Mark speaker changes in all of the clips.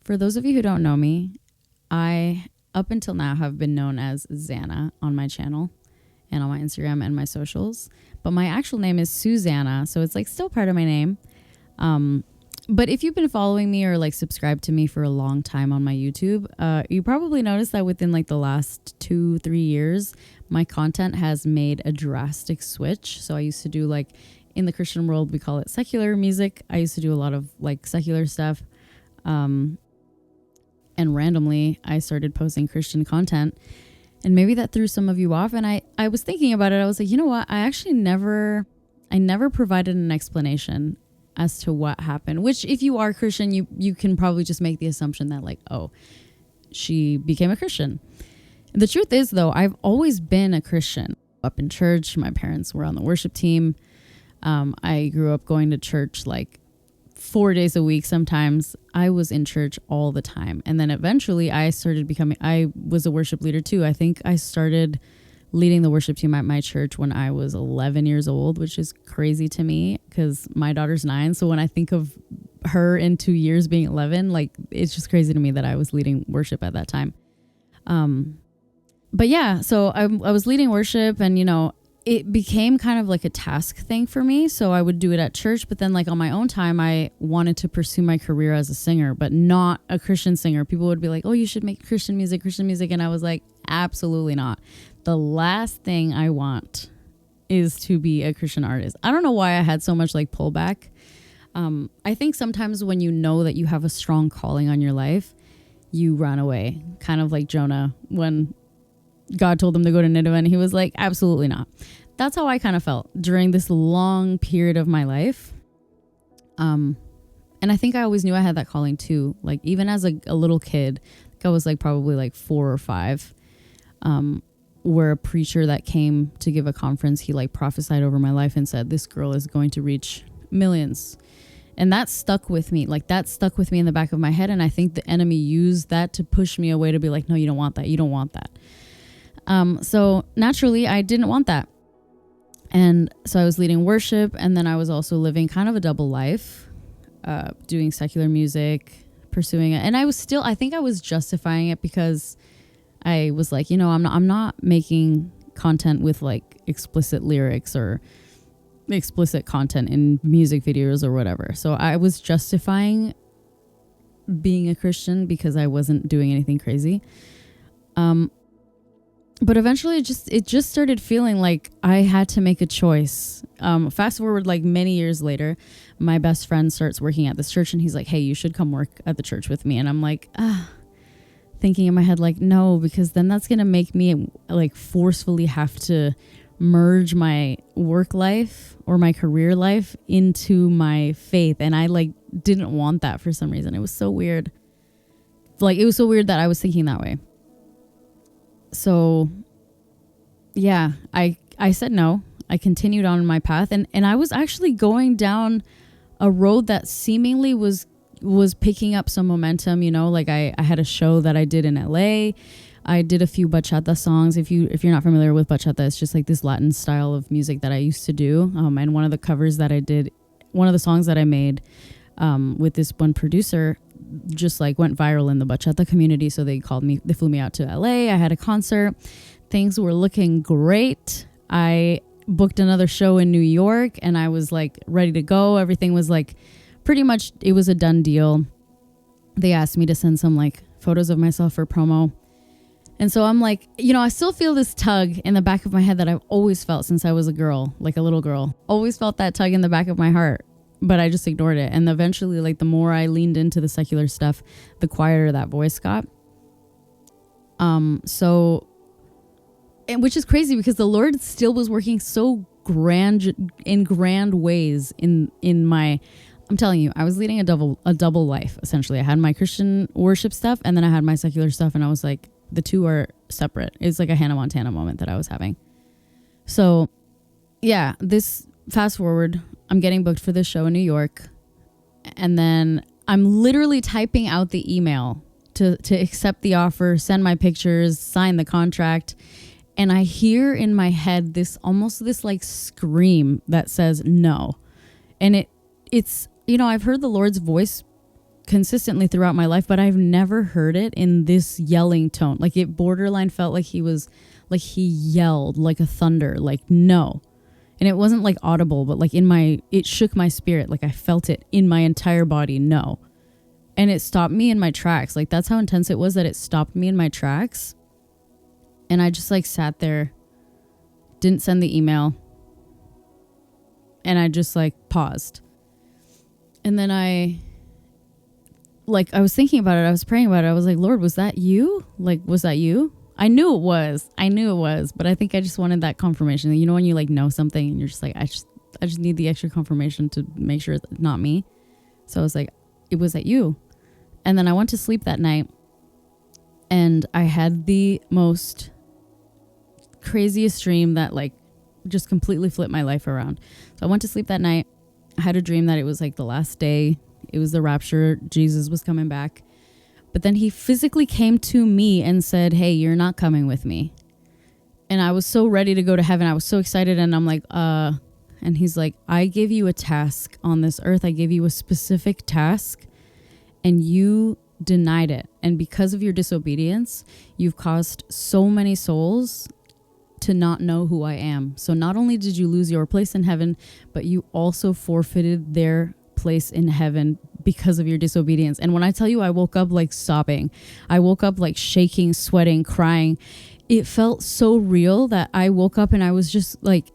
Speaker 1: For those of you who don't know me, I, up until now, have been known as Zanah on my channel and on my Instagram and my socials. But my actual name is Susana, so it's like still part of my name. But if you've been following me or like subscribed to me for a long time on my YouTube, you probably noticed that within like the last 2-3 years, my content has made a drastic switch. So I used to do like, in the Christian world, we call it secular music. I used to do a lot of like secular stuff. And randomly I started posting Christian content, and maybe that threw some of you off. And I was thinking about it. I was like, you know what? I never provided an explanation as to what happened, which if you are Christian, you can probably just make the assumption that like, oh, she became a Christian. The truth is though, I've always been a Christian. Up in church, my parents were on the worship team. I grew up going to church like 4 days a week. Sometimes I was in church all the time. And then eventually I was a worship leader too. I think I started leading the worship team at my church when I was 11 years old, which is crazy to me because my daughter's 9. So when I think of her in 2 years being 11, like it's just crazy to me that I was leading worship at that time. But yeah, so I was leading worship, and, you know, it became kind of like a task thing for me. So I would do it at church, but then like on my own time, I wanted to pursue my career as a singer, but not a Christian singer. People would be like, oh, you should make Christian music. And I was like, absolutely not. The last thing I want is to be a Christian artist. I don't know why I had so much like pullback. I think sometimes when you know that you have a strong calling on your life, you run away, kind of like Jonah when God told him to go to Nineveh, and he was like, absolutely not. That's how I kind of felt during this long period of my life. And I think I always knew I had that calling too. Like even as a little kid, I was like probably like 4 or 5, where a preacher that came to give a conference, he like prophesied over my life and said, this girl is going to reach millions. And that stuck with me. Like that stuck with me in the back of my head. And I think the enemy used that to push me away, to be like, no, you don't want that. You don't want that. So naturally I didn't want that. And so I was leading worship, and then I was also living kind of a double life, doing secular music, pursuing it. And I think I was justifying it because I was like, you know, I'm not making content with like explicit lyrics or explicit content in music videos or whatever. So I was justifying being a Christian because I wasn't doing anything crazy. But eventually it just started feeling like I had to make a choice. Fast forward like many years later, my best friend starts working at this church, and he's like, hey, you should come work at the church with me. And I'm like, thinking in my head, like, no, because then that's going to make me like forcefully have to merge my work life or my career life into my faith. And I like didn't want that for some reason. It was so weird. Like, it was so weird that I was thinking that way. So yeah, I said no. I continued on my path, and I was actually going down a road that seemingly was picking up some momentum, you know, like I had a show that I did in LA. I did a few bachata songs. If you're not familiar with bachata, it's just like this Latin style of music that I used to do. And one of the covers that I did, one of the songs that I made with this one producer, just like went viral in the bachata community. So they flew me out to LA. I had a concert. Things were looking great. I booked another show in New York, and I was like ready to go. Everything was like pretty much, it was a done deal. They asked me to send some like photos of myself for promo. And so I'm like, you know, I still feel this tug in the back of my head that I've always felt since I was a girl, like a little girl. Always felt that tug in the back of my heart, but I just ignored it. And eventually, like, the more I leaned into the secular stuff, the quieter that voice got. Which is crazy because the Lord still was working so grand ways in my, I'm telling you, I was leading a double life, essentially. I had my Christian worship stuff, and then I had my secular stuff, and I was like, the two are separate. It's like a Hannah Montana moment that I was having. So yeah, this fast forward, I'm getting booked for this show in New York, and then I'm literally typing out the email to accept the offer, send my pictures, sign the contract. And I hear in my head this like scream that says no. And it's, you know, I've heard the Lord's voice consistently throughout my life, but I've never heard it in this yelling tone. Like it borderline felt like he yelled like a thunder, like no. And it wasn't like audible, but like it shook my spirit. Like I felt it in my entire body. No. And it stopped me in my tracks. Like that's how intense it was that it stopped me in my tracks. And I just like sat there, didn't send the email. And I just like paused. And then I was thinking about it. I was praying about it. I was like, Lord, was that you? Like, was that you? I knew it was, but I think I just wanted that confirmation. You know, when you like know something and you're just like, I just need the extra confirmation to make sure it's not me. So I was like, it was at you. And then I went to sleep that night and I had the most craziest dream that like just completely flipped my life around. So I went to sleep that night. I had a dream that it was like the last day. It was the rapture. Jesus was coming back. But then he physically came to me and said, hey, you're not coming with me. And I was so ready to go to heaven. I was so excited. And I'm like, and he's like, I gave you a task on this earth. I gave you a specific task and you denied it. And because of your disobedience, you've caused so many souls to not know who I am. So not only did you lose your place in heaven, but you also forfeited their place in heaven because of your disobedience. And when I tell you, I woke up like sobbing. I woke up like shaking, sweating, crying. It felt so real that I woke up and I was just like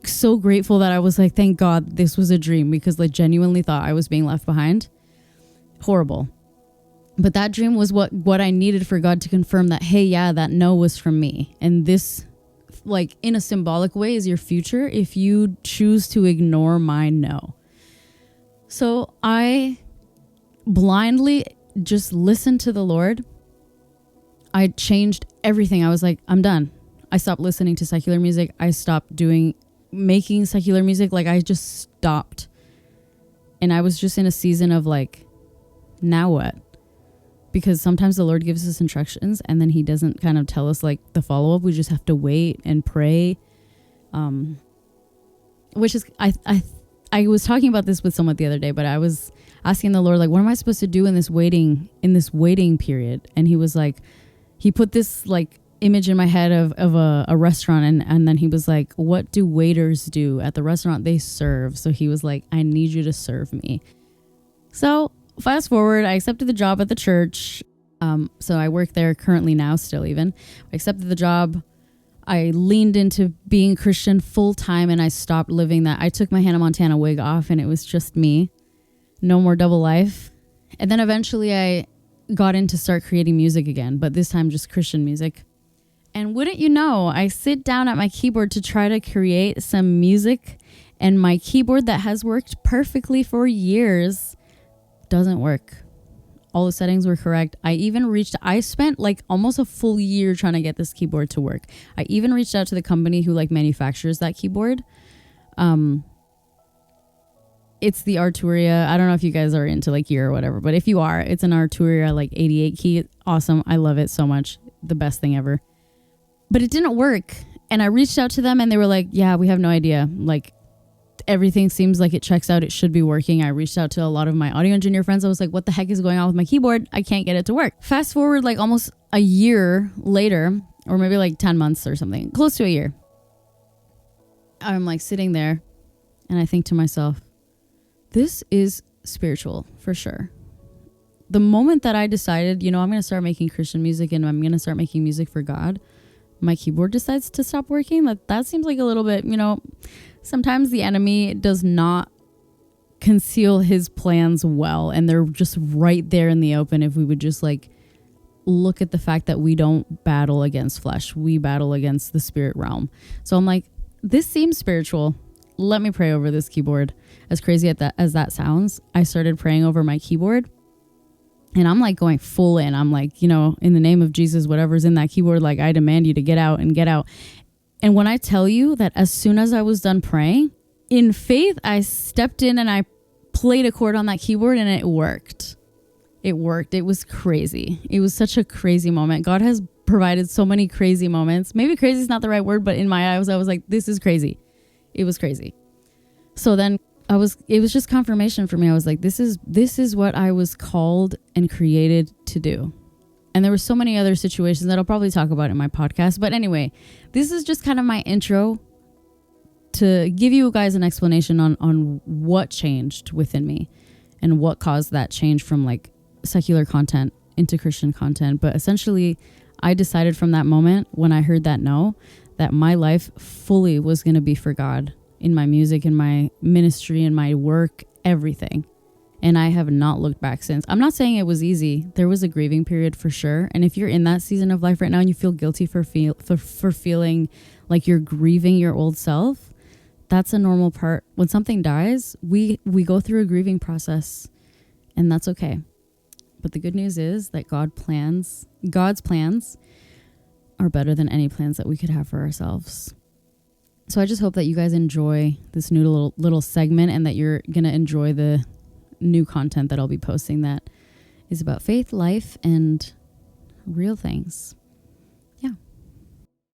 Speaker 1: so grateful that I was like, thank God this was a dream, because like genuinely thought I was being left behind. Horrible. But that dream was what I needed for God to confirm that, hey, yeah, that no was from me. And this, like in a symbolic way, is your future if you choose to ignore my no. So I blindly just listened to the Lord. I changed everything. I was like, I'm done. I stopped listening to secular music. I stopped making secular music. Like I just stopped. And I was just in a season of like, now what? Because sometimes the Lord gives us instructions and then he doesn't kind of tell us like the follow-up. We just have to wait and pray. Which is, I was talking about this with someone the other day, but I was asking the Lord, like, what am I supposed to do in this waiting period? And he was like, he put this like image in my head of a restaurant. And then he was like, what do waiters do at the restaurant? They serve. So he was like, I need you to serve me. So fast forward, I accepted the job at the church. So I work there currently now, still even. I accepted the job. I leaned into being Christian full time and I stopped living that. I took my Hannah Montana wig off and it was just me. No more double life. And then eventually I got in to start creating music again, but this time just Christian music. And wouldn't you know, I sit down at my keyboard to try to create some music, and my keyboard that has worked perfectly for years doesn't work. All the settings were correct. I spent like almost a full year trying to get this keyboard to work. I even reached out to the company who like manufactures that keyboard. It's the Arturia. I don't know if you guys are into like gear or whatever, but if you are, it's an Arturia like 88 key. Awesome. I love it so much. The best thing ever. But it didn't work. And I reached out to them and they were like, yeah, we have no idea. Like, everything seems like it checks out. It should be working. I reached out to a lot of my audio engineer friends. I was like, what the heck is going on with my keyboard? I can't get it to work. Fast forward like almost a year later, or maybe like 10 months or something, close to a year. I'm like sitting there and I think to myself, this is spiritual for sure. The moment that I decided, I'm going to start making Christian music and I'm going to start making music for God, my keyboard decides to stop working. That seems like a little bit, sometimes the enemy does not conceal his plans well, and they're just right there in the open if we would just like look at the fact that we don't battle against flesh. We battle against the spirit realm. So I'm like, this seems spiritual. Let me pray over this keyboard. As crazy as that sounds, I started praying over my keyboard. And I'm like going full in. I'm like, in the name of Jesus, whatever's in that keyboard, like I demand you to get out and get out. And when I tell you that as soon as I was done praying, in faith, I stepped in and I played a chord on that keyboard and it worked. It worked. It was crazy. It was such a crazy moment. God has provided so many crazy moments. Maybe crazy is not the right word, but in my eyes, I was like, this is crazy. It was crazy. So then it was just confirmation for me. I was like, this is what I was called and created to do. And there were so many other situations that I'll probably talk about in my podcast. But anyway, this is just kind of my intro to give you guys an explanation on what changed within me and what caused that change from like secular content into Christian content. But essentially, I decided from that moment when I heard that no, that my life fully was going to be for God in my music, in my ministry, in my work, everything. And I have not looked back since. I'm not saying it was easy. There was a grieving period for sure. And if you're in that season of life right now and you feel guilty for feeling like you're grieving your old self, that's a normal part. When something dies, we go through a grieving process, and that's okay. But the good news is that God's plans are better than any plans that we could have for ourselves. So I just hope that you guys enjoy this new little segment, and that you're going to enjoy the new content that I'll be posting that is about faith, life, and real things.